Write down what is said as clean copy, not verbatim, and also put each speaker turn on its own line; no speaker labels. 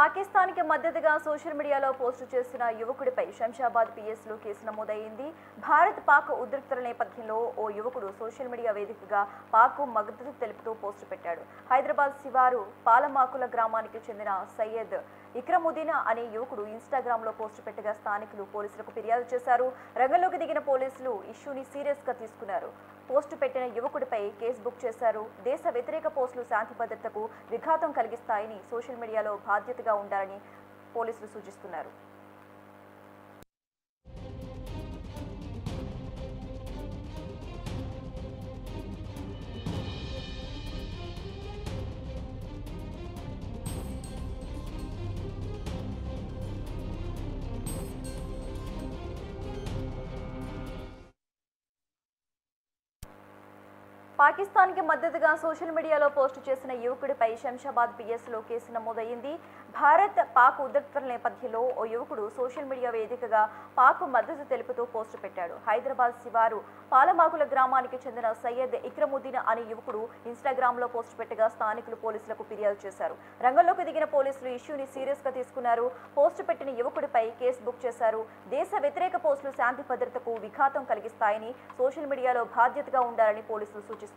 పాకిస్తాన్‌కి మద్దతుగా సోషల్ మీడియాలో పోస్టు చేసిన యువకుడిపై శంషాబాద్ పీఎస్‌లో కేసు నమోదైంది. భారత్-పాక్ ఉద్రిక్తతల నేపథ్యంలో ఓ యువకుడు సోషల్ మీడియా వేదికగా పాక్‌కు మద్దతు తెలుపుతూ పోస్టు పెట్టాడు. హైదరాబాద్ శివారు పాలమాకుల గ్రామానికి చెందిన సయ్యద్ ఇక్రముద్దీన్ అనే యువకుడు ఇన్‌స్టాగ్రామ్‌లో పోస్టు పెట్టగా స్థానికులు పోలీసులకు ఫిర్యాదు చేశారు. రంగంలోకి దిగిన పోలీసులు ఇష్యూని సీరియస్‌గా తీసుకున్నారు. పోస్టు పెట్టిన యువకుడిపై కేసు బుక్ చేశారు. దేశ వ్యతిరేక పోస్టులు శాంతి భద్రతకు విఘాతం కలిగిస్తాయని, సోషల్ మీడియాలో బాధ్యతగా ఉండాలని పోలీసులు సూచిస్తున్నారు. పాకిస్తాన్‌కి మద్దతుగా సోషల్ మీడియాలో పోస్టు చేసిన యువకుడిపై శంషాబాద్ పీఎస్‌లో కేసు నమోదైంది. భారత్-పాక్ ఉద్రిక్తతల నేపథ్యంలో ఓ యువకుడు సోషల్ మీడియా వేదికగా పాక్‌కు మద్దతు తెలుపుతూ పోస్టు పెట్టాడు. హైదరాబాద్ శివారు పాలమాకుల గ్రామానికి చెందిన సయ్యద్ ఇక్రముద్దీన్ అనే యువకుడు ఇన్‌స్టాగ్రామ్‌లో పోస్టు పెట్టగా స్థానికులు పోలీసులకు ఫిర్యాదు చేశారు. రంగంలోకి దిగిన పోలీసులు ఇష్యూని సీరియస్‌గా తీసుకున్నారు. పోస్టు పెట్టిన యువకుడిపై కేసు బుక్ చేశారు. దేశ వ్యతిరేక పోస్టులు శాంతి భద్రతకు విఘాతం కలిగిస్తాయని, సోషల్ మీడియాలో బాధ్యతగా ఉండాలని పోలీసులు సూచిస్తున్నారు.